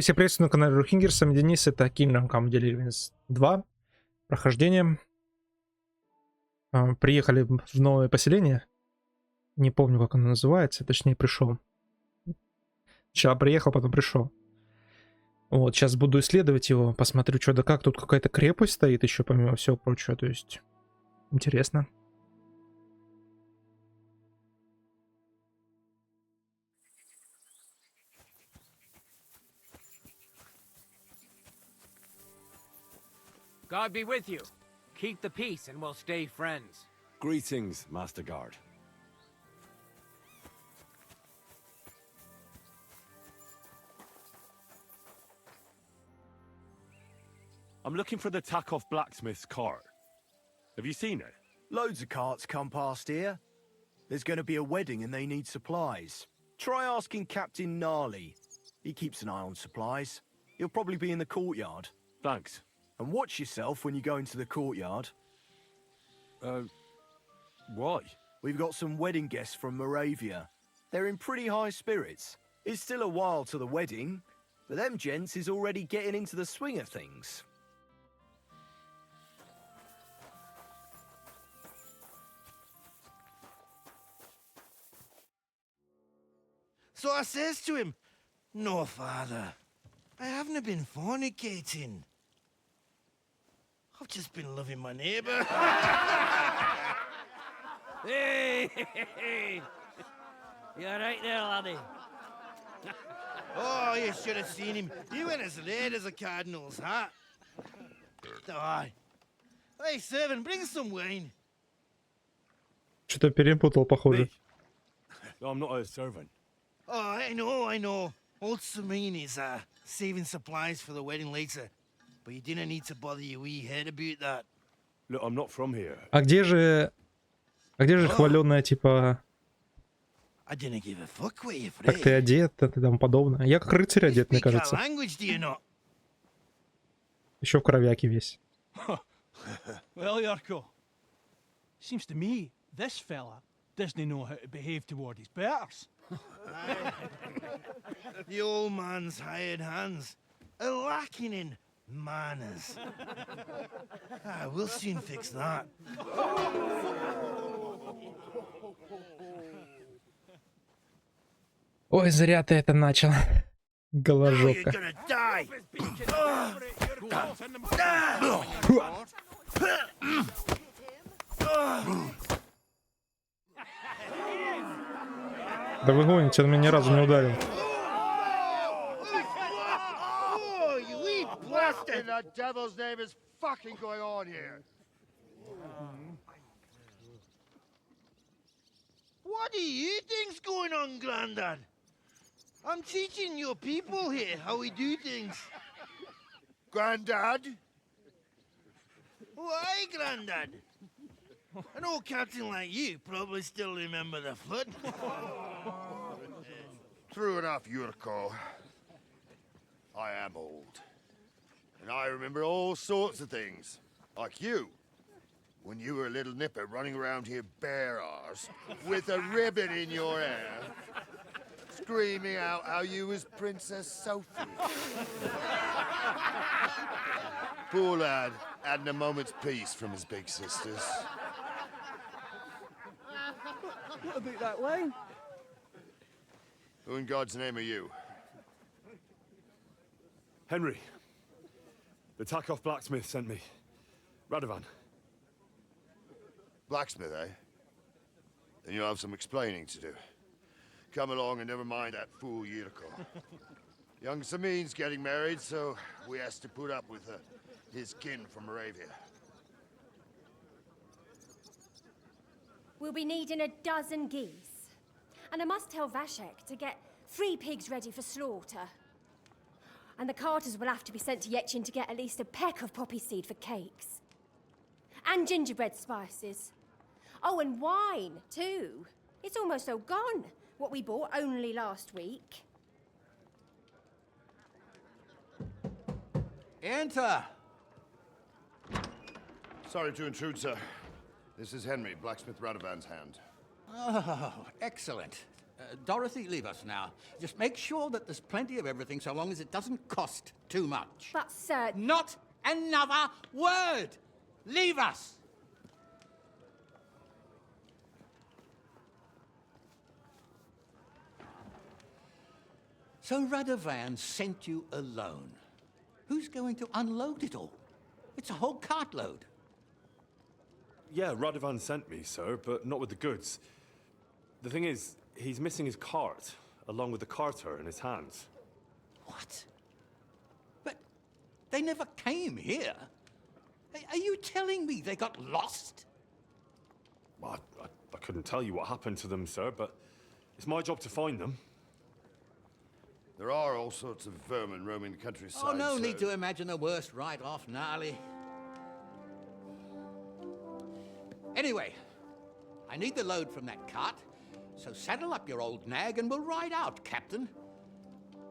Всем приветствую на канале Рухингер, с вами Денис, это Kingdom Come Deliverance 2, прохождение. Приехали в новое поселение, не помню, как оно называется, точнее пришел. Сначала приехал, потом пришел. Вот, сейчас буду исследовать его, посмотрю, что да как. Тут какая-то крепость стоит еще, помимо всего прочего, то есть интересно. God be with you. Keep the peace and we'll stay friends. Greetings, Master Guard. I'm looking for the Takoff blacksmith's cart. Have you seen it? Loads of carts come past here. There's going to be a wedding and they need supplies. Try asking Captain Gnarly. He keeps an eye on supplies. He'll probably be in the courtyard. Thanks. And watch yourself when you go into the courtyard. Why? We've got some wedding guests from Moravia. They're in pretty high spirits. It's still a while to the wedding, but them gents is already getting into the swing of things. So I says to him, "No, father, I haven't been fornicating. I've just been loving my neighbour." Hey! You're right there, laddie. Oh, you should have seen him. He went as red as a cardinal's hat. Aye. Hey, servant, bring some wine. Что-то перепутал, похоже. Me? No, I'm not a servant. Oh, I know. Old Samine is saving supplies for the wedding later. But you didn't need to bother your wee head about that. Look, I'm not from here. А где же хваленая, типа, I didn't give a fuck where you're from. как ты одет и тому подобное? Я как рыцарь одет, мне Speak our кажется. language, do you not? Еще в кровяке весь. Well, Yarko, seems to me this fella doesn't know how to behave toward his betters. The old man's hired hands are lacking in manners. We'll soon fix that. Ой, зря ты это начал. Now you're Голожопка. gonna die. Да вы гоните, он меня ни разу не ударил. Oh, you wee bastard! In the devil's name is fucking going on here? What do you think's going on, Grandad? I'm teaching your people here how we do things. Grandad? Why, Grandad? An old captain like you probably still remember the flood. True enough, Yurko. I am old. And I remember all sorts of things. Like you. When you were a little nipper running around here bare arse, with a ribbon in your hair, screaming out how you was Princess Sophie. Poor lad, hadn't a moment's peace from his big sisters. What about that wine? Who in God's name are you? Henry. The Takoff blacksmith sent me. Radovan. Blacksmith, eh? Then you'll have some explaining to do. Come along and never mind that fool Yurko. Young Samin's getting married, so we has to put up with his kin from Moravia. We'll be needing a dozen geese. And I must tell Vashek to get 3 pigs ready for slaughter. And the carters will have to be sent to Yetchin to get at least a peck of poppy seed for cakes. And gingerbread spices. Oh, and wine, too. It's almost all gone, what we bought only last week. Enter! Sorry to intrude, sir. This is Henry, blacksmith Radovan's hand. Oh, excellent. Dorothy, leave us now. Just make sure that there's plenty of everything so long as it doesn't cost too much. But, sir, Not another word! Leave us! So Radovan sent you alone. Who's going to unload it all? It's a whole cartload. Yeah, Radovan sent me, sir, but not with the goods. The thing is, he's missing his cart, along with the carter in his hands. What? But they never came here. Are you telling me they got lost? Well, I couldn't tell you what happened to them, sir, but it's my job to find them. There are all sorts of vermin roaming the countryside. Oh, no so- need to imagine the worst right off, gnarly. Anyway, I need the load from that cart, so saddle up your old nag and we'll ride out, Captain.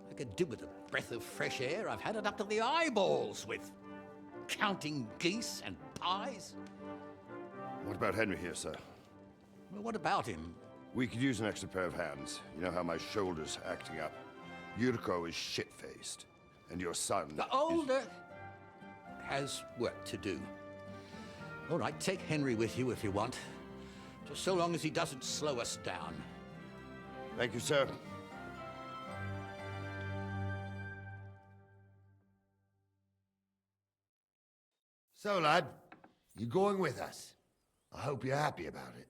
I could do with a breath of fresh air. I've had it up to the eyeballs with counting geese and pies. What about Henry here, sir? Well, what about him? We could use an extra pair of hands. You know how my shoulder's acting up. Yuriko is shit-faced, and your son The older has work to do. All right, take Henry with you if you want. Just so long as he doesn't slow us down. Thank you, sir. So, lad, you going with us? I hope you're happy about it.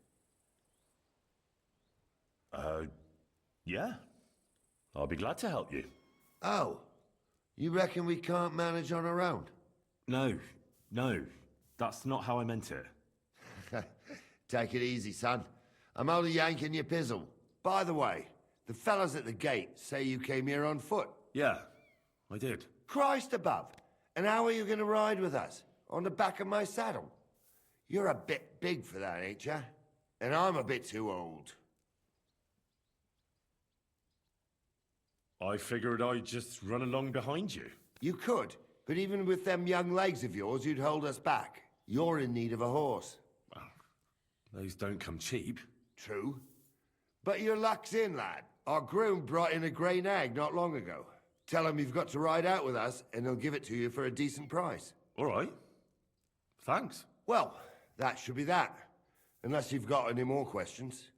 Yeah. I'll be glad to help you. Oh, you reckon we can't manage on our own? No, that's not how I meant it. Take it easy, son. I'm only yanking your pizzle. By the way, the fellas at the gate say you came here on foot. Yeah, I did. Christ above. And how are you going to ride with us? On the back of my saddle? You're a bit big for that, ain't ya? And I'm a bit too old. I figured I'd just run along behind you. You could, but even with them young legs of yours, you'd hold us back. You're in need of a horse. Well, those don't come cheap. True. But your luck's in, lad. Our groom brought in a grey nag not long ago. Tell him you've got to ride out with us, and he'll give it to you for a decent price. All right. Thanks. Well, that should be that. Unless you've got any more questions.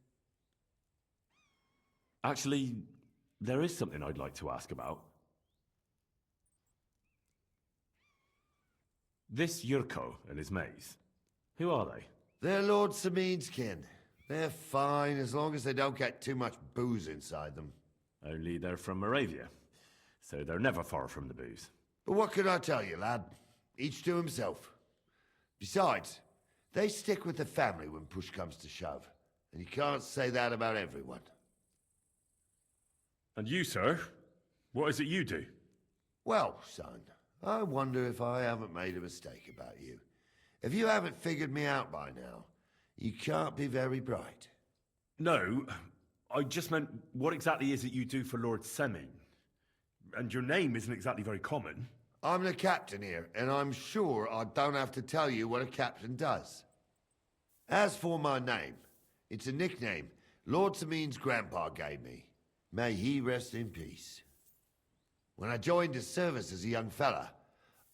Actually, there is something I'd like to ask about. This Yurko and his mates, who are they? They're Lord Samin's kin. They're fine as long as they don't get too much booze inside them. Only they're from Moravia, so they're never far from the booze. But what can I tell you, lad? Each to himself. Besides, they stick with the family when push comes to shove. And you can't say that about everyone. And you, sir? What is it you do? Well, son, I wonder if I haven't made a mistake about you. If you haven't figured me out by now, you can't be very bright. No, I just meant, what exactly is it you do for Lord Semin? And your name isn't exactly very common. I'm the captain here, and I'm sure I don't have to tell you what a captain does. As for my name, it's a nickname Lord Samin's grandpa gave me. May he rest in peace. When I joined his service as a young fella,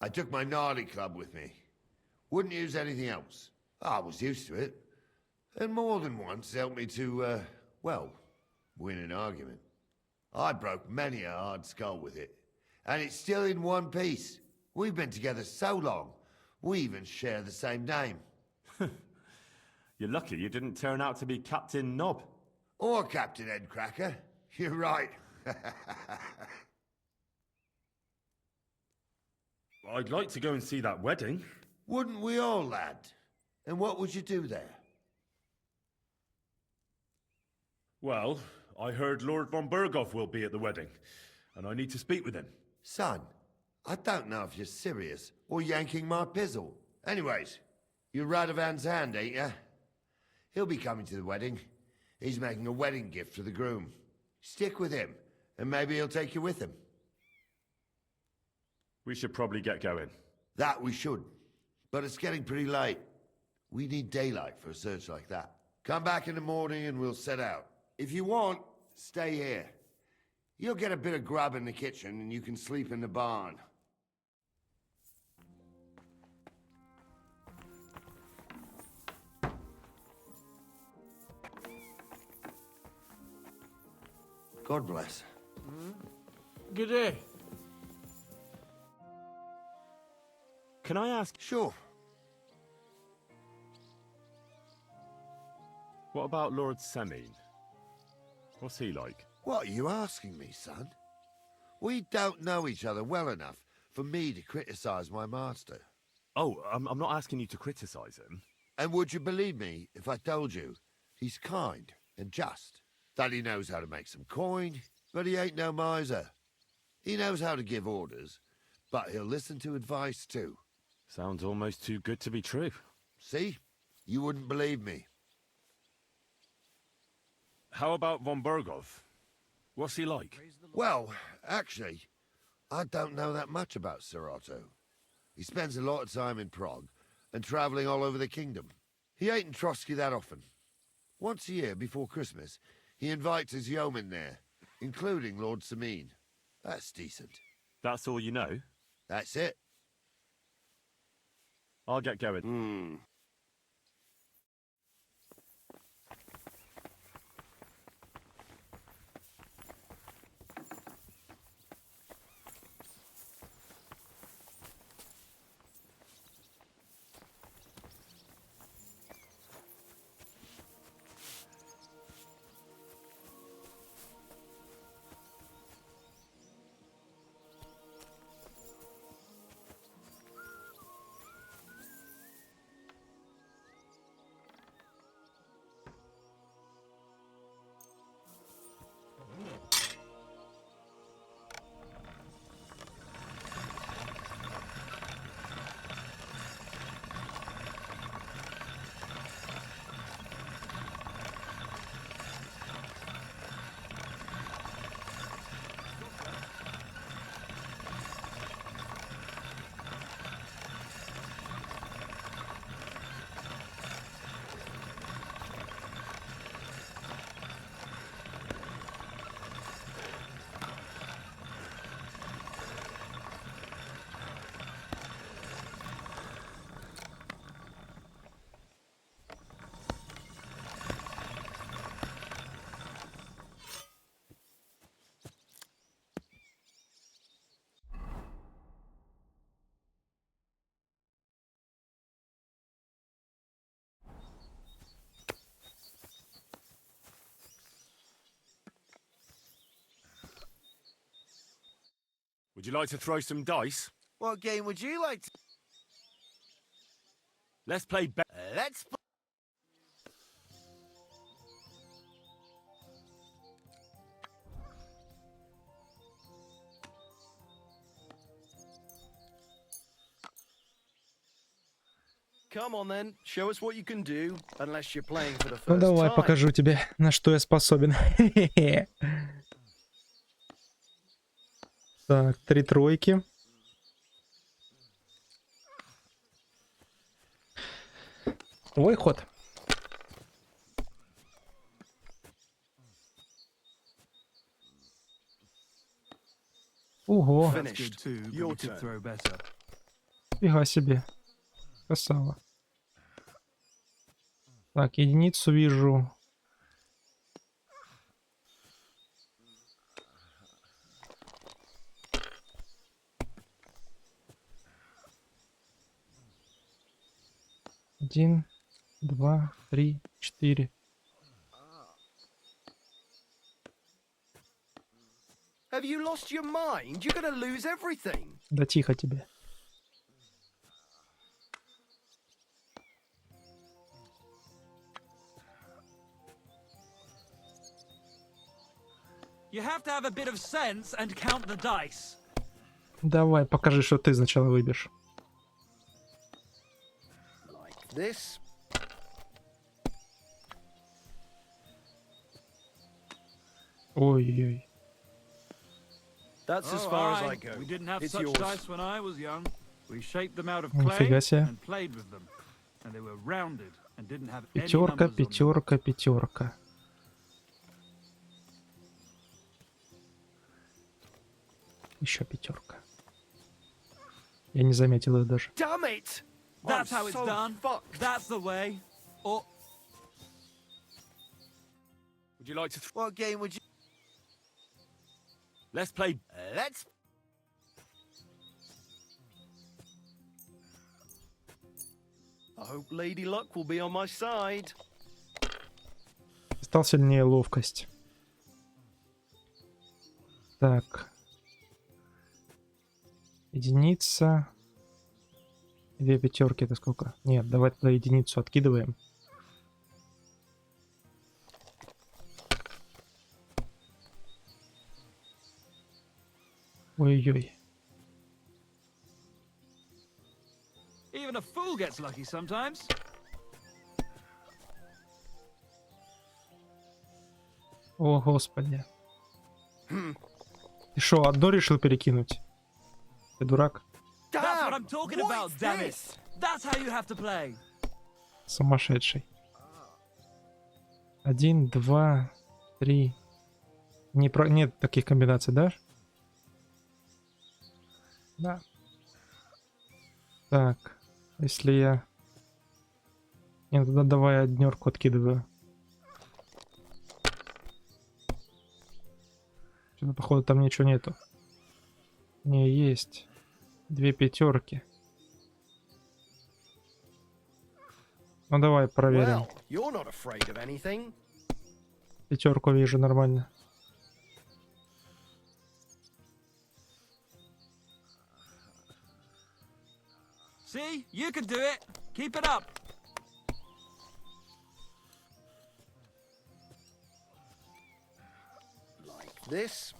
I took my gnarly club with me. Wouldn't use anything else. I was used to it. And more than once helped me to, well, win an argument. I broke many a hard skull with it. And it's still in one piece. We've been together so long, we even share the same name. You're lucky you didn't turn out to be Captain Knob. Or Captain Headcracker. You're right. I'd like to go and see that wedding. Wouldn't we all, lad? And what would you do there? Well, I heard Lord von Burgov will be at the wedding, and I need to speak with him. Son, I don't know if you're serious or yanking my pizzle. Anyways, you're Radovan's hand, ain't ya? He'll be coming to the wedding. He's making a wedding gift for the groom. Stick with him, and maybe he'll take you with him. We should probably get going. That we should. But it's getting pretty late. We need daylight for a search like that. Come back in the morning and we'll set out. If you want, stay here. You'll get a bit of grub in the kitchen and you can sleep in the barn. God bless. Good day. Can I ask, Sure. what about Lord Semine? What's he like? What are you asking me, son? We don't know each other well enough for me to criticize my master. Oh, I'm not asking you to criticize him. And would you believe me if I told you he's kind and just? That he knows how to make some coin, but he ain't no miser. He knows how to give orders, but he'll listen to advice too. Sounds almost too good to be true. See? You wouldn't believe me. How about von Bergov? What's he like? Well, actually, I don't know that much about Sir Otto. He spends a lot of time in Prague and traveling all over the kingdom. He ain't in Trotsky that often. Once a year before Christmas, he invites his yeomen there, including Lord Semine. That's decent. That's all you know? That's it. I'll get going. Would you like to throw some dice? What game would you like to... Let's play Let's... Come on then, show us what you can do, unless you're playing for the first Ну давай, time. покажу тебе, на что я способен. Так, 3 тройки. Ой, ход. Ого, Finished. Your turn. фига себе. Красава. Так, единицу вижу. Один, два, три, четыре. Have you lost your mind? You're gonna lose everything. Да тихо тебе. You have to have a bit of sense and count the dice. Давай, покажи, что ты сначала выберешь. Like this. Ой-ой-ой. That's as far as I aye. go. We didn't have It's such yours. dice when I was young. We shaped them out of Нифига clay себе. and played with them. And they were rounded and didn't have any Пятерка, numbers on them. пятерка, пятерка. Еще пятерка. Я не заметил ее даже. Damn it! That's I'm how it's so done. fucked. That's the way. Oh, Would you like to... What game would you... Let's play... let's... I hope Lady Luck will be on my side. Стал сильнее ловкость. Так. Единица. 2 пятерки, это сколько? Нет, давай туда единицу откидываем. Ой-ой-ой. even a fool gets lucky sometimes. О, господи. Ты шо, одно решил перекинуть? Ты дурак? That's what I'm talking about, damn it. That's how you have to play. Сумасшедший. 1, 2, 3. Нет таких комбинаций, да? Да. Так, если я... Нет, тогда давай однерку откидываю. Что-то, походу, там ничего нету. Не, есть. 2 пятерки. Ну давай проверим. Well, you're not afraid of anything. Пятерку вижу нормально. See, you can do it. Keep it up. Like this.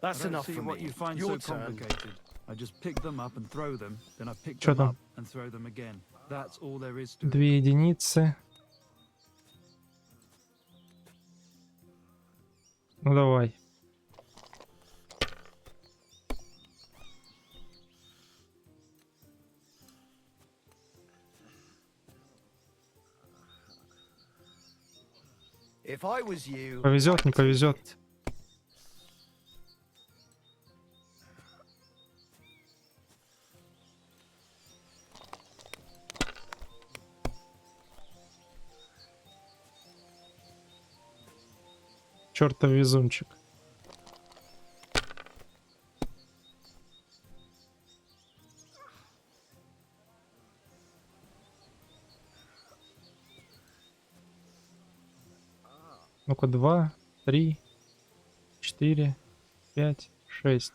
That's I don't enough see for what me. you find Your so turn. complicated. I just pick them up and throw them, then I pick Чё them там? up and throw them again. That's all there is to it. 2 единицы. Ну давай. If I was you, Повезет, не повезет. Чертов везунчик. Ну-ка, 2, 3, 4, 5, 6.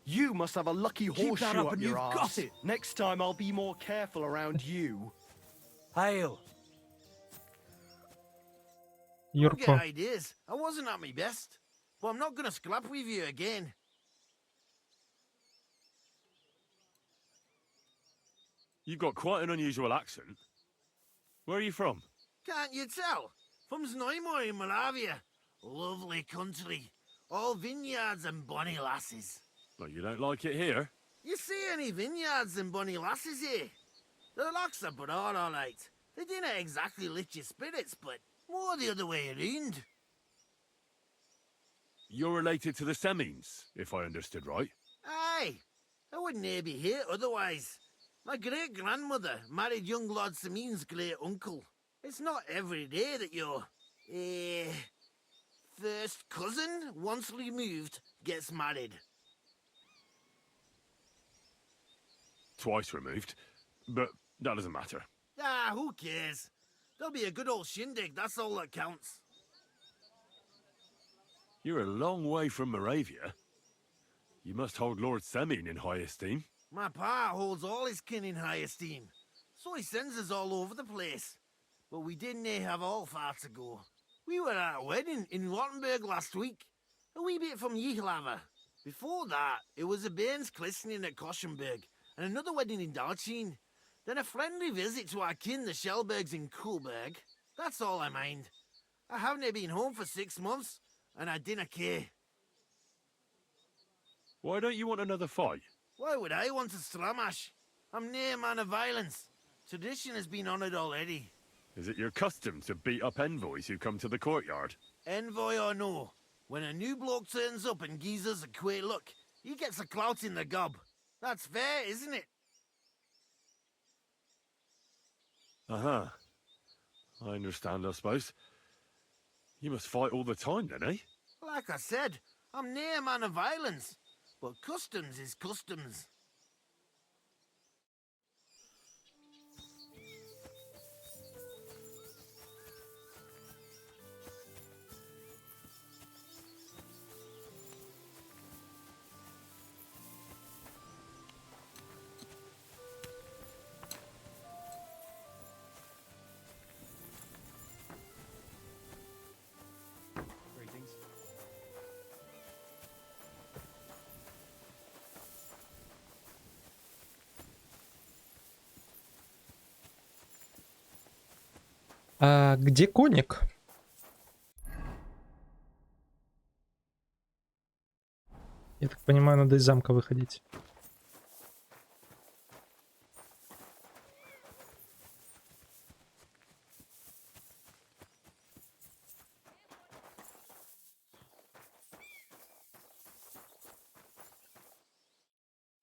you must have a lucky that horseshoe up up and your you've got arse. it. Next time I'll be more careful around you. Hail. Юрко. Get ideas. I wasn't at my best, but I'm not gonna scrap with you again. You've got quite an unusual accent. Where are you from? Can't you tell? From Znojmo in Moravia. Lovely country. All vineyards and bonny lasses. Well, you don't like it here. You see any vineyards and bonny lasses here? The locks are broad, all right. They didn't exactly lift your spirits, but more the other way around. You're related to the Semines, if I understood right. Aye, I wouldn't be here otherwise. My great-grandmother married young Lord Semin's great-uncle. It's not every day that your, first cousin, once removed, gets married. Twice removed, but that doesn't matter. Ah, who cares? There'll be a good old shindig, that's all that counts. You're a long way from Moravia. You must hold Lord Semin in high esteem. My pa holds all his kin in high esteem, so he sends us all over the place. But we didn't have all far to go. We were at a wedding in Rottenburg last week, a wee bit from Yihlava. Before that, it was a bairn's christening at Koschenberg, and another wedding in Dalchin. Then a friendly visit to our kin, the Shellbergs in Coolberg. That's all I mind. I haven't been home for 6 months, and I dinna care. Why don't you want another fight? Why would I want a stramash? I'm near a man of violence. Tradition has been honoured already. Is it your custom to beat up envoys who come to the courtyard? Envoy or no, when a new bloke turns up and gives us a quick look, he gets a clout in the gob. That's fair, isn't it? Uh-huh. I understand, I suppose. You must fight all the time, then, eh? Like I said, I'm near a man of violence. But customs is customs. А где коник? Я так понимаю, надо из замка выходить.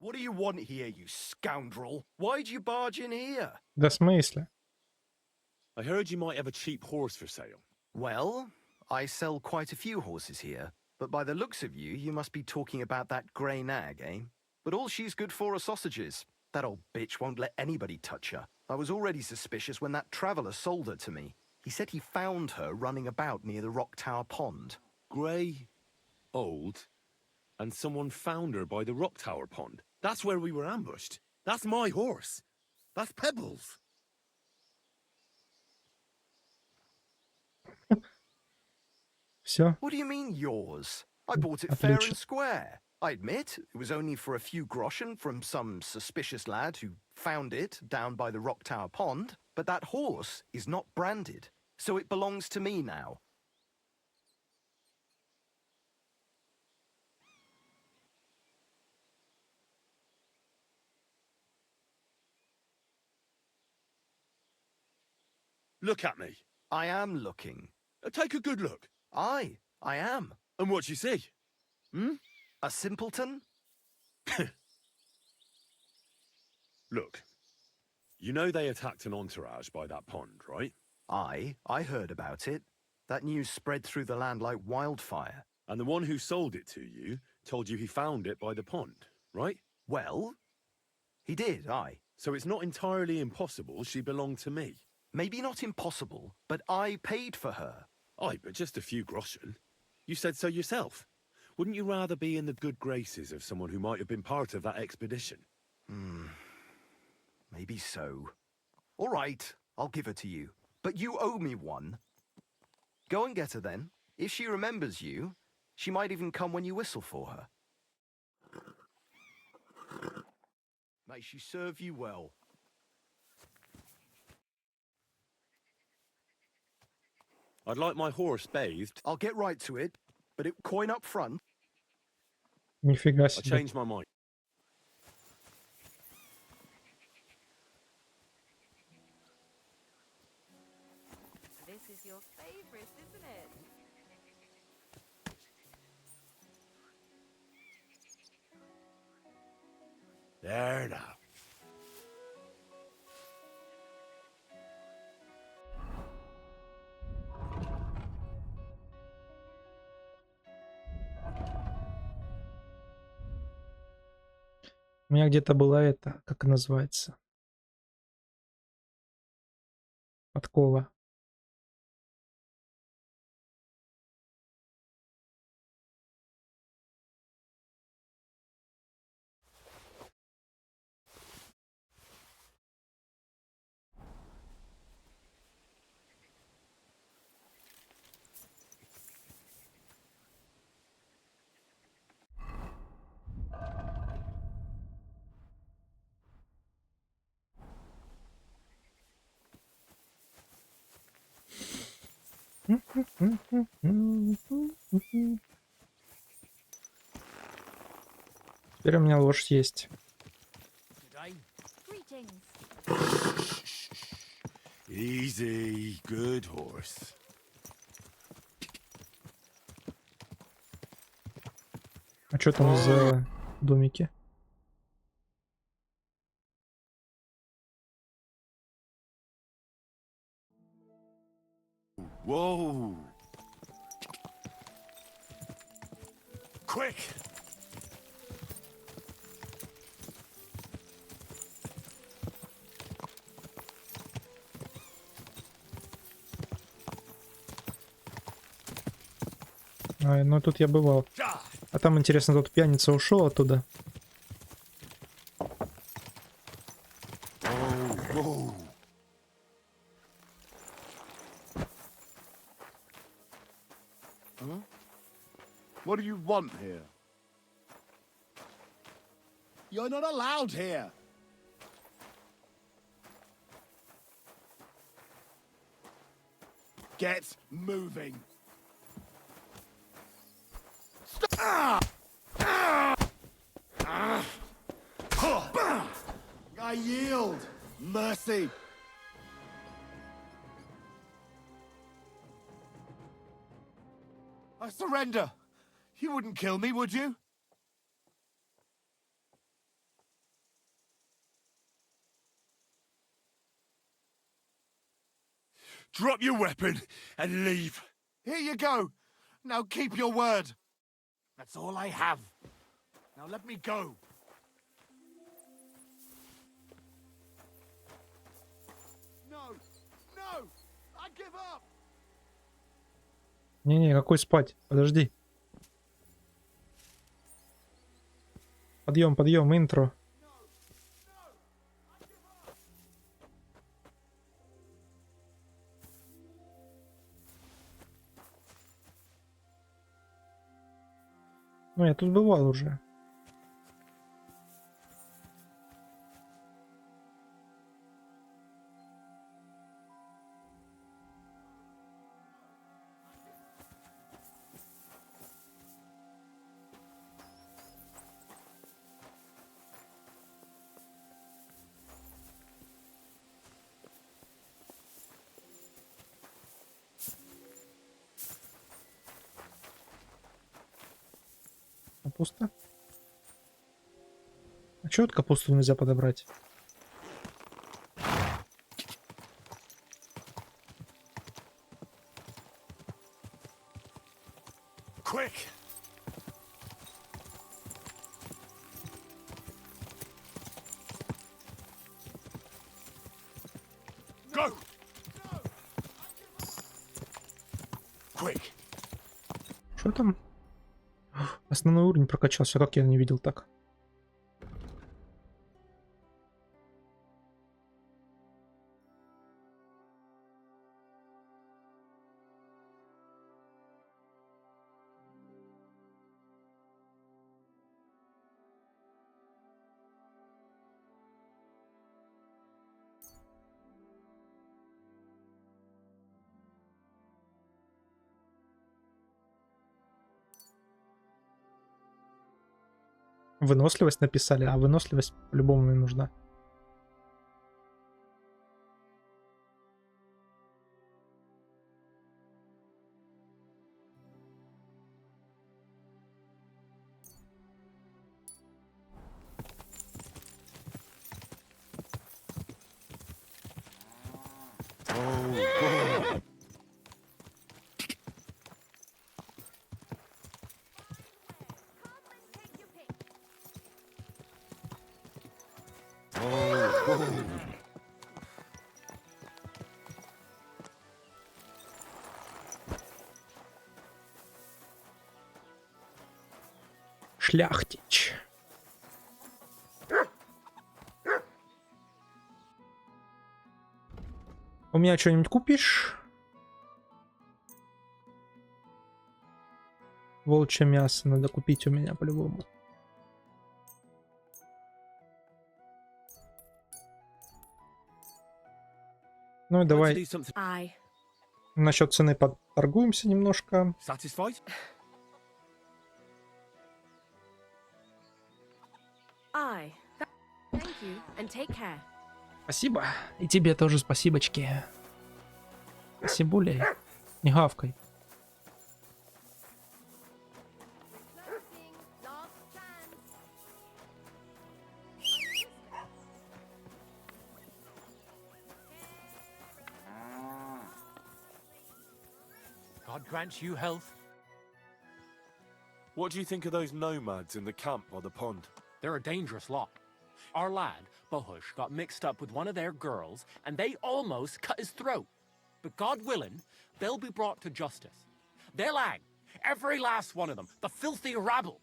What do you want here, you scoundrel? Why'd you barge in here? Да в смысле? I heard you might have a cheap horse for sale. Well, I sell quite a few horses here, but by the looks of you, you must be talking about that grey nag, eh? But all she's good for are sausages. That old bitch won't let anybody touch her. I was already suspicious when that traveller sold her to me. He said he found her running about near the Rock Tower Pond. Grey, old, and someone found her by the Rock Tower Pond. That's where we were ambushed. That's my horse. That's Pebbles. Все. What do you mean, yours? I bought it fair Отлично. and square. I admit, it was only for a few groschen from some suspicious lad who found it down by the Rock Tower Pond, but that horse is not branded, so it belongs to me now. Look at me. I am looking. Take a good look. I am. And what you see? A simpleton? Look, you know they attacked an entourage by that pond, right? I heard about it. That news spread through the land like wildfire. And the one who sold it to you told you he found it by the pond, right? Well, he did, aye. So it's not entirely impossible she belonged to me. Maybe not impossible, but I paid for her. Aye, but just a few groschen. You said so yourself. Wouldn't you rather be in the good graces of someone who might have been part of that expedition? Maybe so. All right, I'll give her to you. But you owe me one. Go and get her then. If she remembers you, she might even come when you whistle for her. May she serve you well. I'd like my horse bathed. I'll get right to it, but coin up front. Нифига I себе. changed my mind. This is your favorite, isn't it? There now. У меня где-то была это, как называется? Подкова. Теперь у меня лошадь есть. Good day. Greetings. things. Easy, good horse. А что там за домики? Whoa! Quick! Ну тут я бывал. А там, интересно, тот пьяница ушел оттуда. Whoa! Huh? What do you want here? You're not allowed here. Get moving. I yield. Mercy. I surrender. You wouldn't kill me, would you? Drop your weapon and leave. Here you go. Now keep your word. That's all I have. Now let me go. No. No. I give up. Не-не, какой спать? Подожди. Подъем, подъем, интро. Ну, я тут бывал уже. Капуста. А чё вот капусту нельзя подобрать? Quick. Go. Quick. Что там? Основной уровень прокачался, как я не видел так. Выносливость написали, а выносливость по-любому мне нужна. Шляхтич. У меня что-нибудь купишь? Волчье мясо надо купить у меня по-любому. Ну и давай насчет цены поторгуемся немножко. Thank you, and take care. Спасибо. И тебе тоже спасибочки. Спасибулей. Не гавкай. God grant you health. What do you think of those nomads in the camp by the pond? They're a dangerous lot. Our lad, Bohush, got mixed up with one of their girls, and they almost cut his throat. But God willing, they'll be brought to justice. They'll hang, every last one of them, the filthy rabble.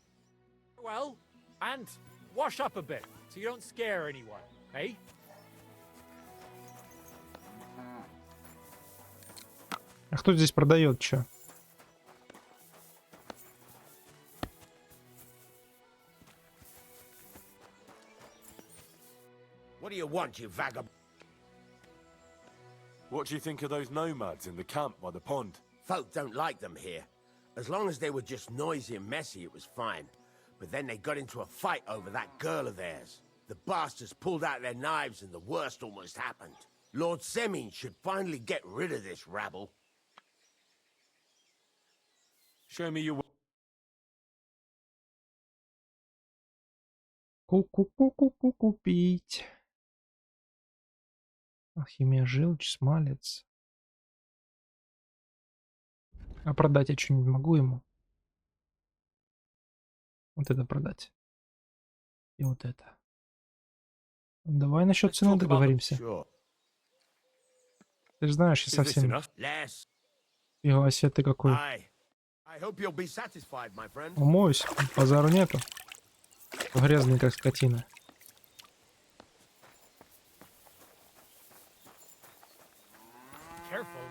Well, and wash up a bit, so you don't scare anyone, eh? А кто здесь продает что? What do you want, you vagabond? What do you think of those nomads in the camp by the pond? Folk don't like them here. As long as they were just noisy and messy, it was fine. But then they got into a fight over that girl of theirs. The bastards pulled out their knives and the worst almost happened. Lord Semin should finally get rid of this rabble. Show me your... Ку-ку-ку-ку-ку купить. Алхимия желчь, смалец. А продать я что-нибудь могу ему? Вот это продать. И вот это. Давай насчет цены договоримся. Ты же знаешь, я совсем... Фига себе ты какой. Умоюсь, базару нету. Грязный, как скотина. Careful.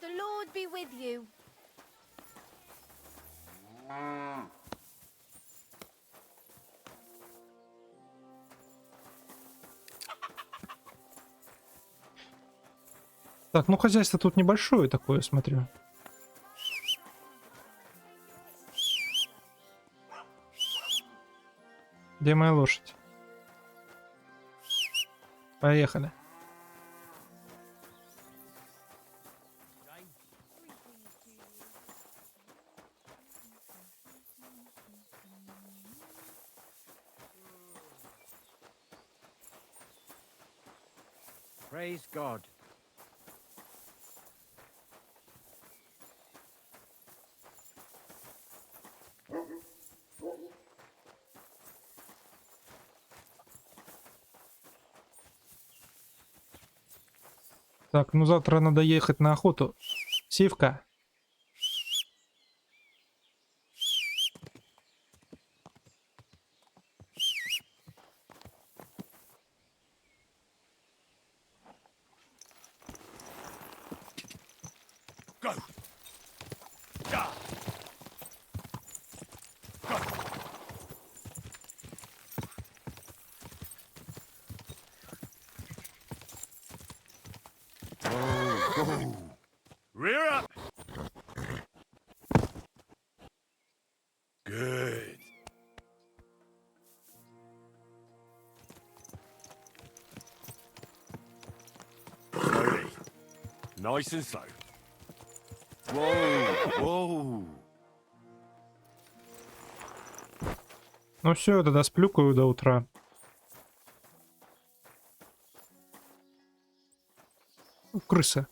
The Lord be with you. Так, ну хозяйство тут небольшое такое, смотрю. Где моя лошадь? Поехали. Praise God. Так, ну завтра надо ехать на охоту. Сивка. Rear up! Good. Slowly. Nice and slow. Whoa, whoa. Ну все, тогда сплюкаю до утра. Крыса.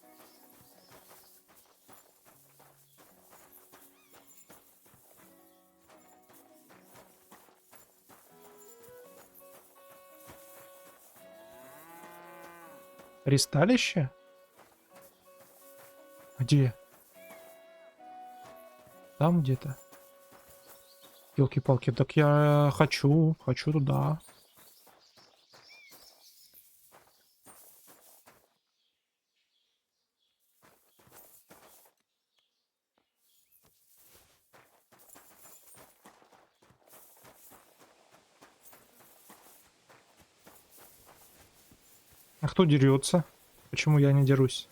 Ристалище? Где? Там где-то. Ёлки-палки, так я хочу туда. А кто дерется? Почему я не дерусь?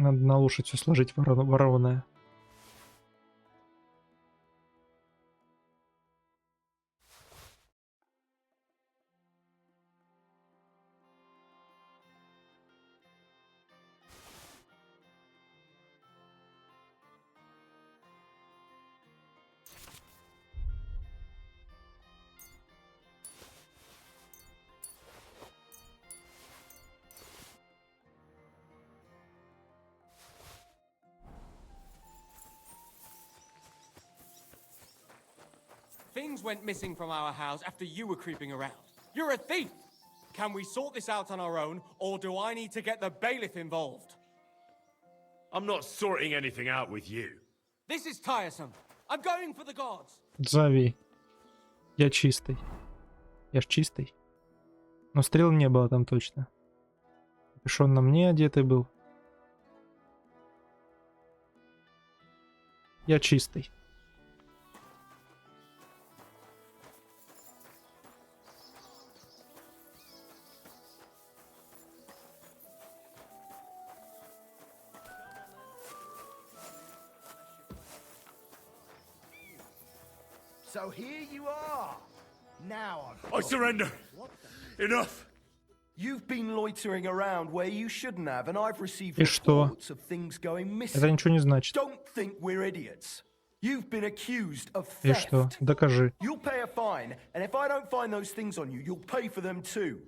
Надо на лошадь все сложить ворованное. Things went missing from our house after you were creeping around. You're a thief! Can we sort this out on our own, or do I need to get the bailiff involved? I'm not sorting anything out with you. This is tiresome. I'm going for the gods. Зови. Я чистый. Я ж чистый. Но стрел не было там точно. Капюшон на мне одетый был. Я чистый. So here you are. Now I surrender. Enough. You've been loitering around where you shouldn't have, and I've received И что? reports of things going missing. Это ничего не значит. Don't think we're idiots. You've been accused of И theft. что? Докажи. You'll pay a fine, and if I don't find those things on you, you'll pay for them too.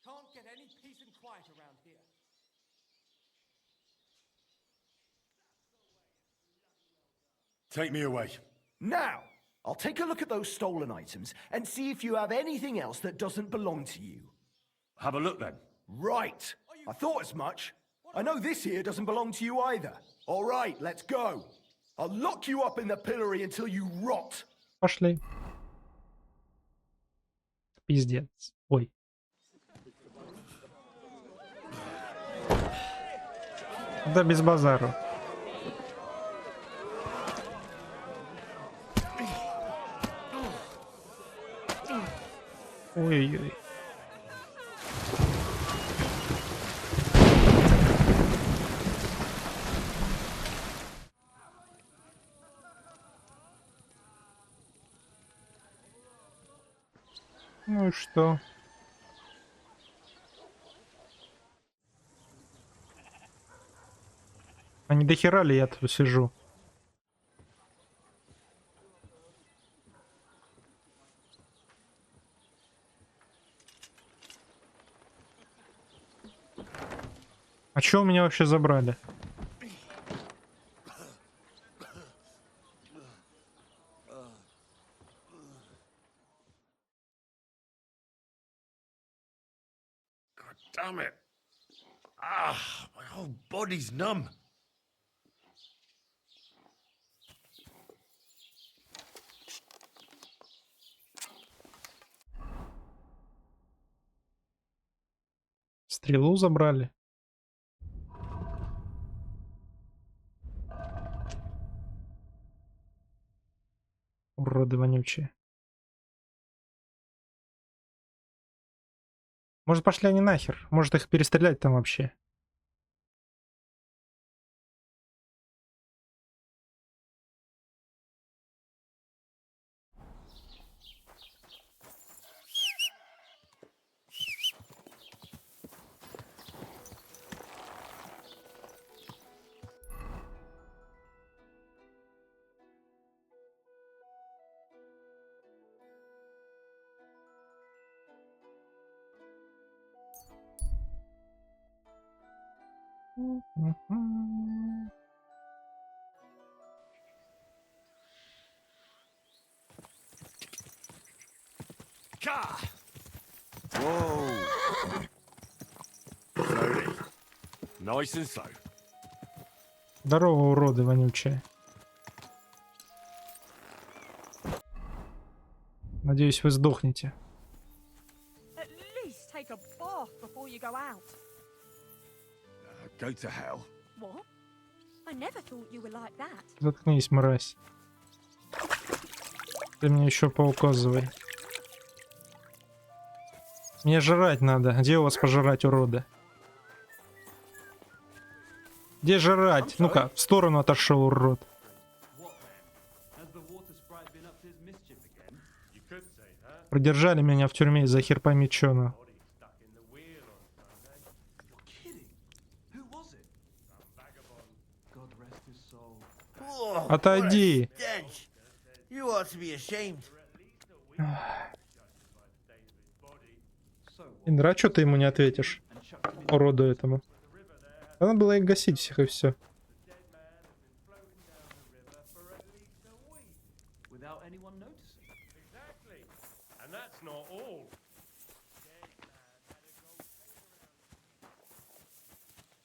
Can't get any peace and quiet around here. Take me away. Now, I'll take a look at those stolen items and see if you have anything else that doesn't belong to you. Have a look then. Right. I thought as much. I know this here doesn't belong to you either. All right, let's go. I'll lock you up in the pillory until you rot. Пошли. Пиздец. Ой. Да без базару. Ой-ой-ой. Ну и что? А не дохера ли я тут сижу? А чё у меня вообще забрали? God damn it. Ah, my whole body's numb. Стрелу забрали. Уроды вонючие. Может, пошли они нахер? Может, их перестрелять там вообще? Ka! Whoa. Slowly. Nice and slow. Здорово, уроды вонючие. Надеюсь, вы сдохнете. At least you go out. Go to hell. What? I never thought you were like that. Заткнись, мразь. Ты мне еще поуказывай. Мне жрать надо. Где у вас пожрать, уроды? Где жрать? Ну-ка, в сторону отошел, урод. Продержали меня в тюрьме из-за хер пойми чё, ну. Отойди. You ought to be ashamed. Индра, чё ты ему не ответишь? Уроду этому. Надо было их гасить всех и все.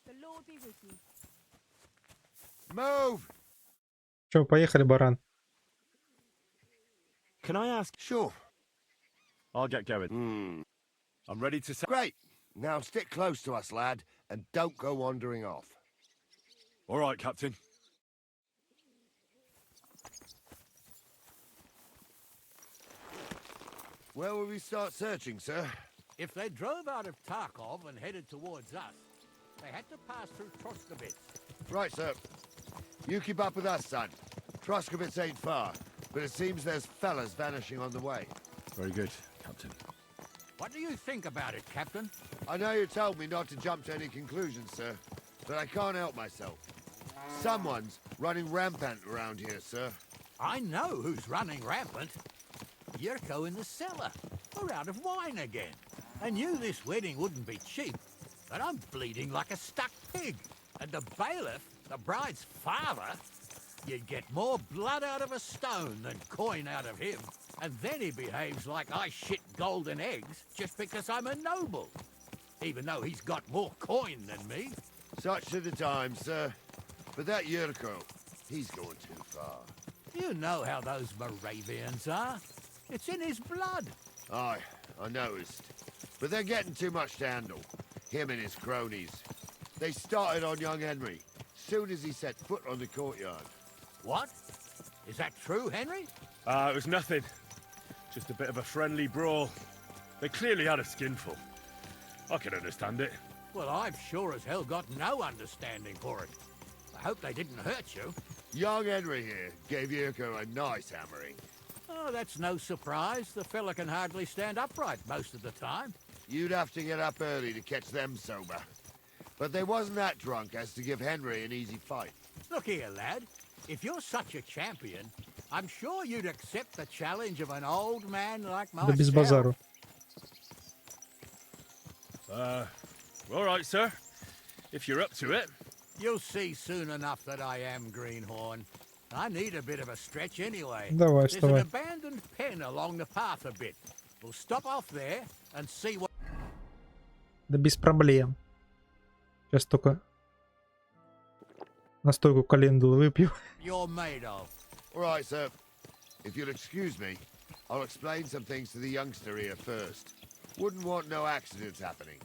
The Lord be with you. Move! Чё, поехали, баран. Can I ask? Sure. I'll get going. I'm ready to say. Great. Now stick close to us, lad, and don't go wandering off. All right, Captain. Where will we start searching, sir? If they drove out of Tarkov and headed towards us, they had to pass through Troskowitz. Right, sir. You keep up with us, son. Troskowitz ain't far, but it seems there's fellas vanishing on the way. Very good, Captain. What do you think about it, Captain? I know you told me not to jump to any conclusions, sir, but I can't help myself. Someone's running rampant around here, sir. I know who's running rampant. Yurko in the cellar. We're out of wine again. I knew this wedding wouldn't be cheap, but I'm bleeding like a stuck pig. And the bailiff, the bride's father, you'd get more blood out of a stone than coin out of him. And then he behaves like I shit golden eggs just because I'm a noble. Even though he's got more coin than me. Such are the times, sir. But that Yurko, he's going too far. You know how those Moravians are. It's in his blood. Aye, I noticed. But they're getting too much to handle. Him and his cronies. They started on young Henry, soon as he set foot on the courtyard. What? Is that true, Henry? It was nothing. Just a bit of a friendly brawl. They clearly had a skinful. I can understand it. Well, I've sure as hell got no understanding for it. I hope they didn't hurt you. Young Henry here gave Yurko a nice hammering. Oh, that's no surprise. The fella can hardly stand upright most of the time. You'd have to get up early to catch them sober. But they wasn't that drunk as to give Henry an easy fight. Look here, lad. If you're such a champion, I'm sure you'd accept the challenge of an old man like Да без myself. базару. All right, sir. If you're up to it. You'll see soon enough that I am Greenhorn. I need a bit of a stretch anyway. Давай, There's an вставай. abandoned pen along the path a bit. We'll stop off there and see what... Да без проблем. Сейчас только настойку календулы выпью. you're made of. All right, sir. If you'll excuse me, I'll explain some things to the youngster here first. Wouldn't want no accidents happening.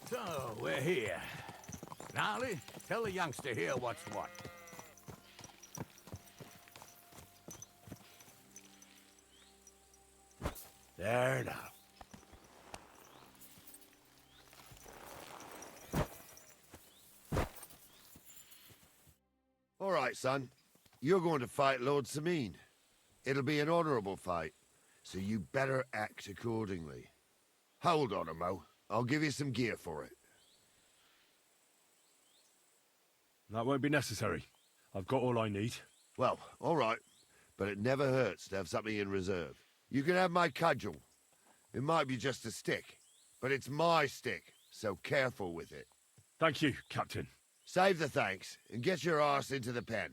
So, we're here. Gnarly, tell the youngster here what's what. There now. All right, son. You're going to fight Lord Sameen. It'll be an honorable fight, so you better act accordingly. Hold on a mo. I'll give you some gear for it. That won't be necessary. I've got all I need. Well, all right. But it never hurts to have something in reserve. You can have my cudgel. It might be just a stick, but it's my stick, so careful with it. Thank you, Captain. Save the thanks, and get your arse into the pen.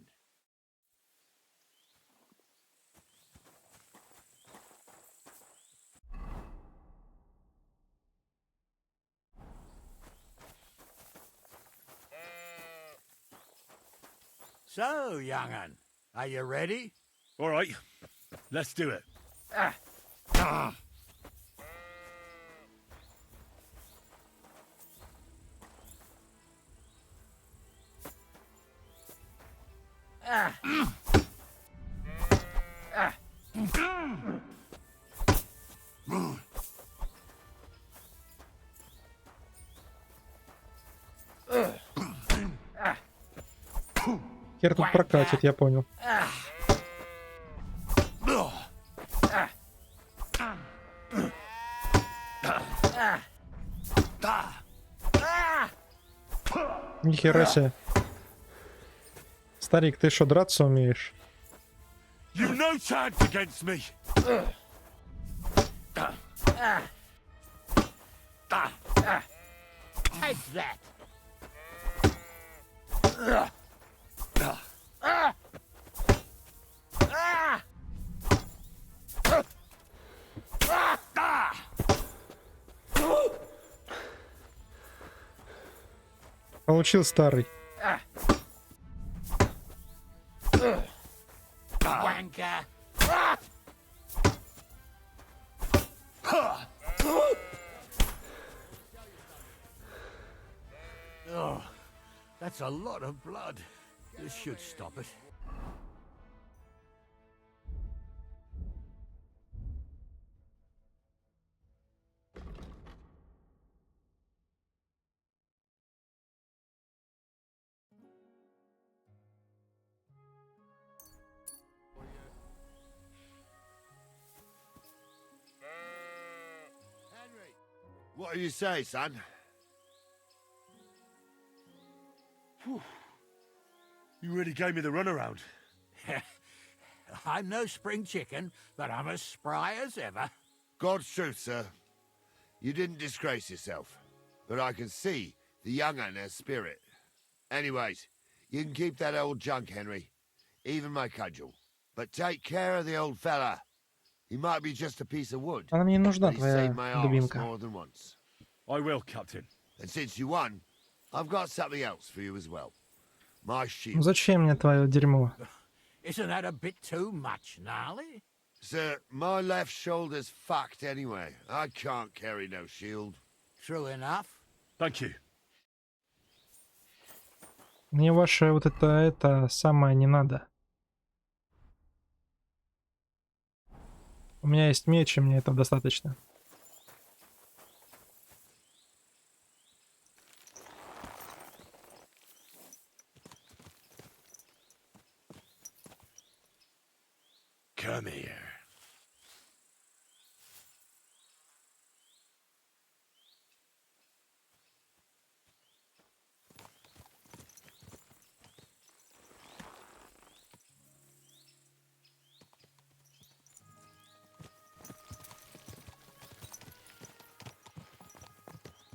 So, young'un, are you ready? All right, let's do it. Хер тут прокатит, я понял. Нихера себе. Старик, ты что, драться умеешь? You've no chance against me. Take that. Получил старый. Wanker. Oh, that's a lot of blood. This should stop it. What do you say, son? You really gave me the runaround. I'm no spring chicken, but I'm as spry as ever. God's truth, sir. You didn't disgrace yourself, but I can see the young'un has spirit. Anyways, you can keep that old junk, Henry. Even my cudgel. But take care of the old fella. He might be just a piece of wood. Она мне не нужна, but he твоя saved my arse дубинка. more than once. I will, Captain. And since you won, I've got something else for you as well. My Ну shield. зачем мне твое дерьмо? Isn't that a bit too much, Gnarly? Sir, my left shoulder's fucked anyway. I can't carry no shield. True enough. Thank you. Мне ваше вот это самое не надо. У меня есть меч, и мне этого достаточно. Come here.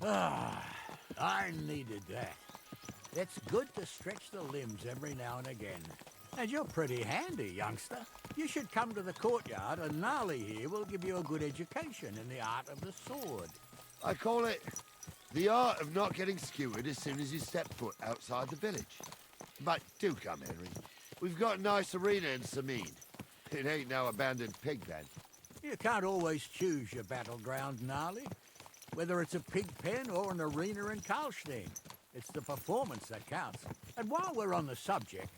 Ah, I needed that. It's good to stretch the limbs every now and again. And you're pretty handy, youngster. You should come to the courtyard, and Gnarly here will give you a good education in the art of the sword. I call it the art of not getting skewered as soon as you step foot outside the village. But do come, Henry. We've got a nice arena in Sameen. It ain't no abandoned pig pen. You can't always choose your battleground, Gnarly. Whether it's a pig pen or an arena in Karlstein, it's the performance that counts. And while we're on the subject,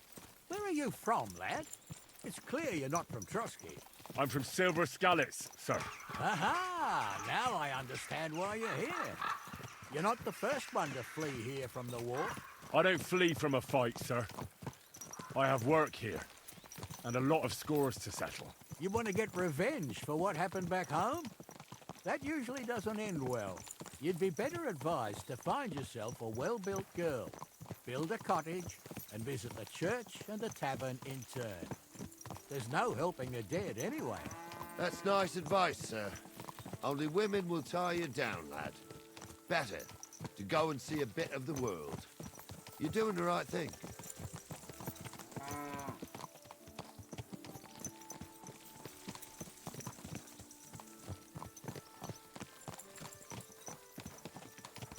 where are you from, lad? It's clear you're not from Trotsky. I'm from Silver Scallops, sir. Aha! Now I understand why you're here. You're not the first one to flee here from the war. I don't flee from a fight, sir. I have work here, and a lot of scores to settle. You want to get revenge for what happened back home? that usually doesn't end well. You'd be better advised to find yourself a well-built girl, build a cottage, and visit the church and the tavern in turn. There's no helping the dead anyway. That's nice advice, sir. Only women will tie you down, lad. Better to go and see a bit of the world. You're doing the right thing.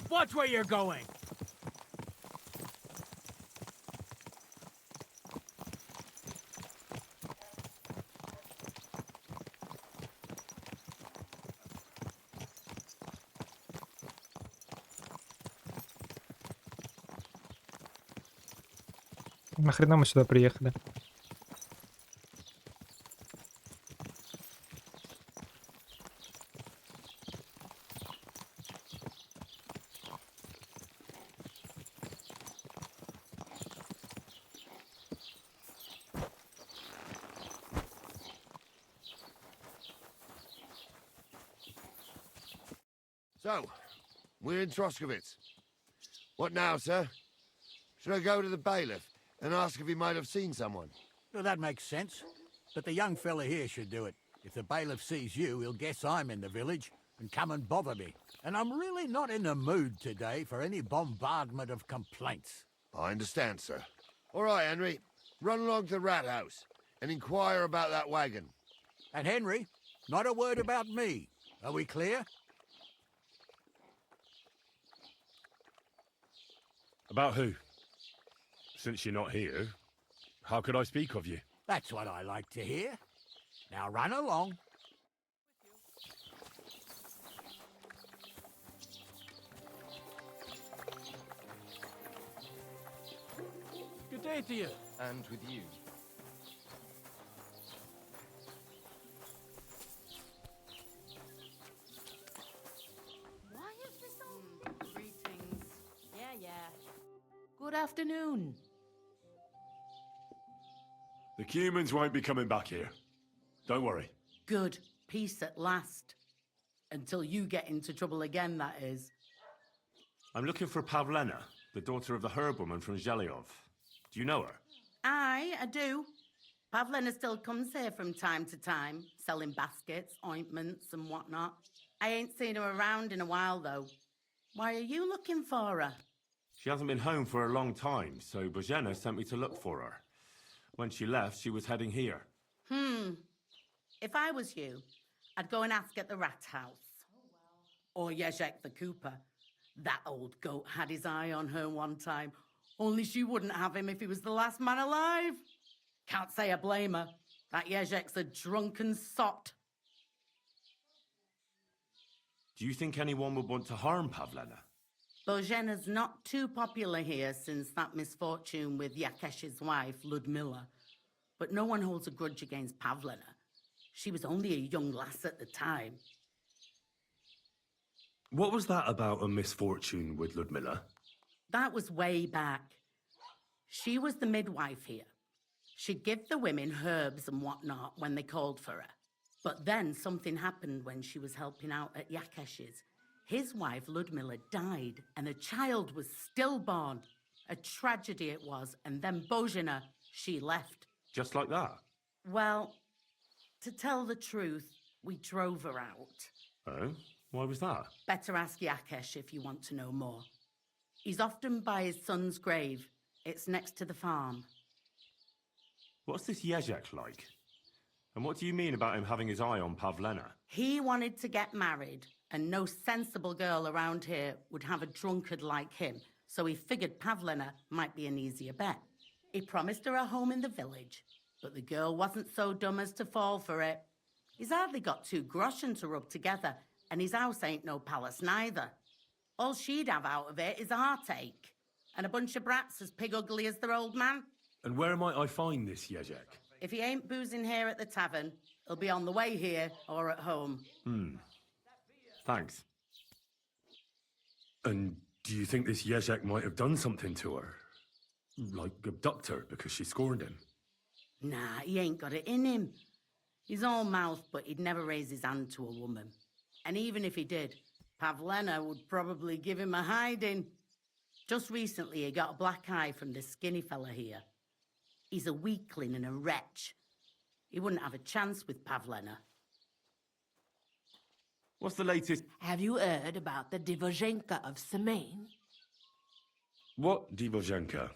Watch where you're going! Нахрена мы сюда приехали? So, we're in Troskowitz. What now, sir? Should I go to the bailiff and ask if he might have seen someone? Well, that makes sense. But the young fella here should do it. If the bailiff sees you, he'll guess I'm in the village and come and bother me. And I'm really not in the mood today for any bombardment of complaints. I understand, sir. All right, Henry. Run along to the rat house and inquire about that wagon. And Henry, not a word about me. Are we clear? About who? Since you're not here, how could I speak of you? That's what I like to hear. Now run along. Good day to you. And with you. Why is this all? Greetings. Yeah. Good afternoon. The humans won't be coming back here. Don't worry. Good. Peace at last. Until you get into trouble again, that is. I'm looking for Pavlena, the daughter of the herbwoman from Zhelyov. Do you know her? Aye, I do. Pavlena still comes here from time to time, selling baskets, ointments and whatnot. I ain't seen her around in a while, though. Why are you looking for her? She hasn't been home for a long time, so Bozhena sent me to look for her. When she left, she was heading here. If I was you, I'd go and ask at the rat house. Or Yezhek the cooper. That old goat had his eye on her one time. Only she wouldn't have him if he was the last man alive. Can't say I blame her. That Yezhek's a drunken sot. Do you think anyone would want to harm Pavlena? Bozhena's not too popular here since that misfortune with Yakesh's wife, Ludmilla. But no one holds a grudge against Pavlena. She was only a young lass at the time. What was that about a misfortune with Ludmilla? That was way back. She was the midwife here. She'd give the women herbs and whatnot when they called for her. But then something happened when she was helping out at Yakesh's. His wife, Ludmilla, died, and a child was stillborn. A tragedy it was, and then Bozhena, she left. Just like that? Well, to tell the truth, we drove her out. Oh? Why was that? Better ask Yakesh if you want to know more. He's often by his son's grave. It's next to the farm. What's this Yezhek like? And what do you mean about him having his eye on Pavlena? He wanted to get married, and no sensible girl around here would have a drunkard like him, so he figured Pavlena might be an easier bet. He promised her a home in the village, but the girl wasn't so dumb as to fall for it. He's hardly got 2 groschen to rub together, and his house ain't no palace neither. All she'd have out of it is a heartache, and a bunch of brats as pig ugly as their old man. And where might I find this Yezhek? If he ain't boozing here at the tavern, he'll be on the way here or at home. Thanks. And do you think this Yezhek might have done something to her? Like abduct her because she scorned him? Nah, he ain't got it in him. He's all mouth, but he'd never raise his hand to a woman. And even if he did, Pavlena would probably give him a hiding. Just recently, he got a black eye from this skinny fella here. He's a weakling and a wretch. He wouldn't have a chance with Pavlena. What's the latest? Have you heard about the Divozhenka of Semain? What Divozhenka?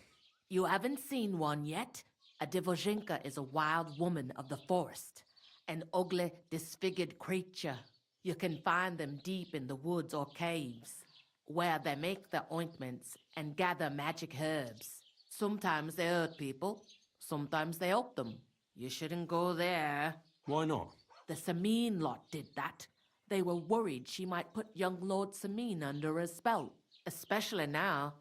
You haven't seen one yet? A Divozhenka is a wild woman of the forest, an ugly, disfigured creature. You can find them deep in the woods or caves, where they make their ointments and gather magic herbs. Sometimes they hurt people, sometimes they help them. You shouldn't go there. Why not? The Samin lot did that. They were worried she might put young Lord Samin under a spell, especially now,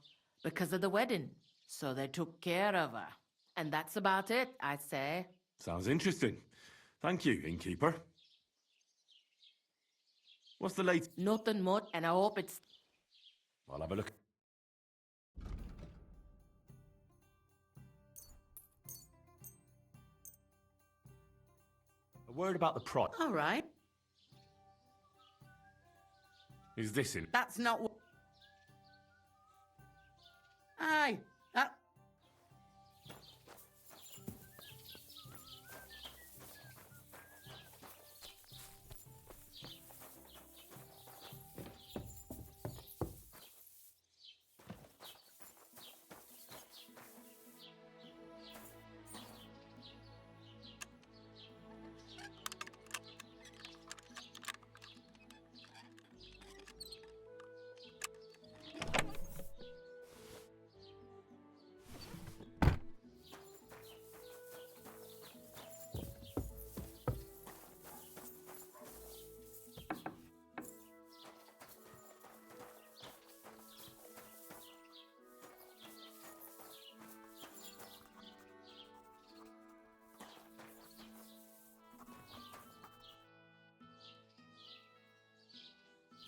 because of the wedding. So they took care of her. And that's about it, I'd say. Sounds interesting. Thank you, innkeeper. What's the latest? Nothing much, and I hope it's... I'll have a look. A word about the prod. All right. Is this in? That's not what... Aye, that...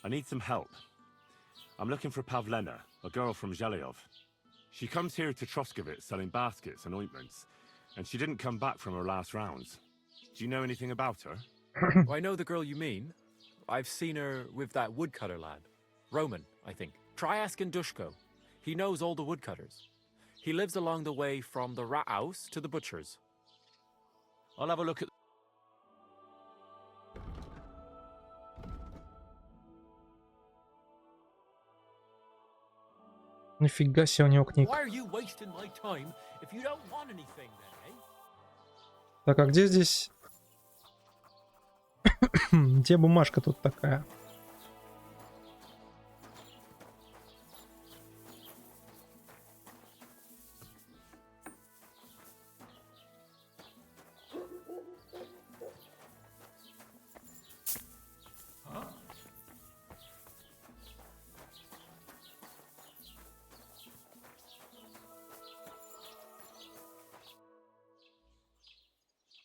I need some help. I'm looking for Pavlena, a girl from Zhelyov. She comes here to Troskovitz selling baskets and ointments, and she didn't come back from her last rounds. Do you know anything about her? I know the girl you mean. I've seen her with that woodcutter lad. Roman, I think. Try asking Dushko. He knows all the woodcutters. He lives along the way from the rat house to the butcher's. I'll have a look at... Нифига себе у него книг. Why are you wasting my time if you don't want anything then, eh? Так, а где здесь... Где бумажка тут такая?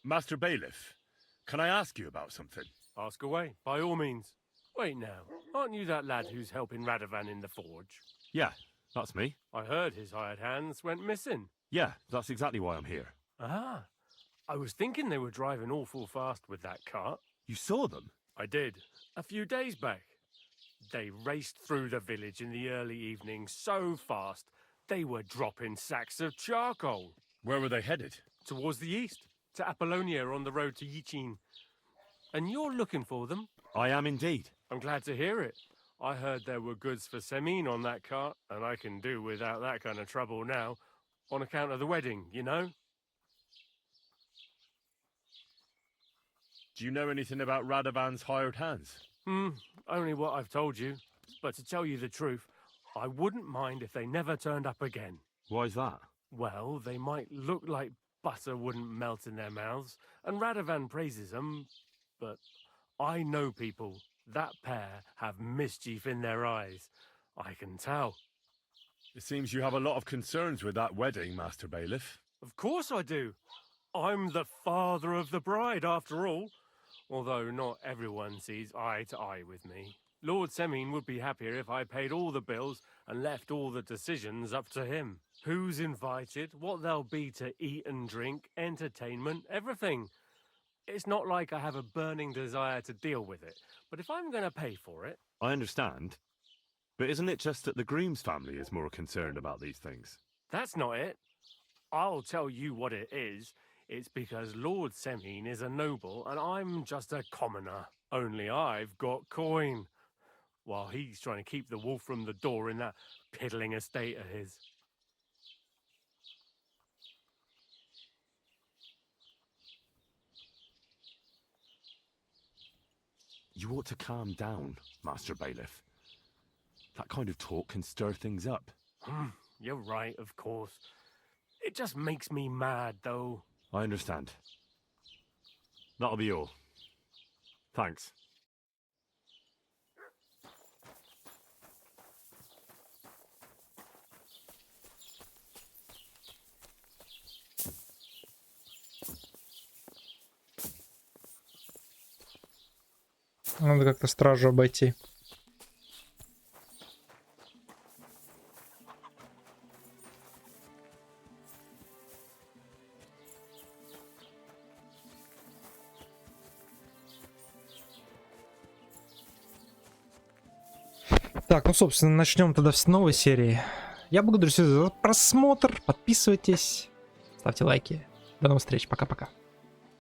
Master Bailiff, can I ask you about something? Ask away, by all means. Wait now, aren't you that lad who's helping Radovan in the forge? Yeah, that's me. I heard his hired hands went missing. Yeah, that's exactly why I'm here. Ah, I was thinking they were driving awful fast with that cart. You saw them? I did, a few days back. They raced through the village in the early evening so fast, they were dropping sacks of charcoal. Where were they headed? Towards the east, to Apollonia on the road to Yichin. And you're looking for them? I am indeed. I'm glad to hear it. I heard there were goods for Semin on that cart, and I can do without that kind of trouble now, on account of the wedding, you know? Do you know anything about Radovan's hired hands? Only what I've told you. But to tell you the truth, I wouldn't mind if they never turned up again. Why's that? Well, they might look like butter wouldn't melt in their mouths, and Radovan praises them, but I know people. That pair have mischief in their eyes. I can tell. It seems you have a lot of concerns with that wedding, Master Bailiff. Of course I do. I'm the father of the bride, after all. Although not everyone sees eye to eye with me. Lord Semin would be happier if I paid all the bills and left all the decisions up to him. Who's invited, what there'll be to eat and drink, entertainment, everything. It's not like I have a burning desire to deal with it, but if I'm going to pay for it... I understand. But isn't it just that the groom's family is more concerned about these things? That's not it. I'll tell you what it is. It's because Lord Semine is a noble and I'm just a commoner. Only I've got coin. While he's trying to keep the wolf from the door in that piddling estate of his. You ought to calm down, Master Bailiff. That kind of talk can stir things up. You're right, of course. It just makes me mad, though. I understand. That'll be all. Thanks. Надо как-то стражу обойти. Так, ну, собственно, начнем тогда с новой серии. Я благодарю всех за просмотр. Подписывайтесь, ставьте лайки. До новых встреч. Пока-пока.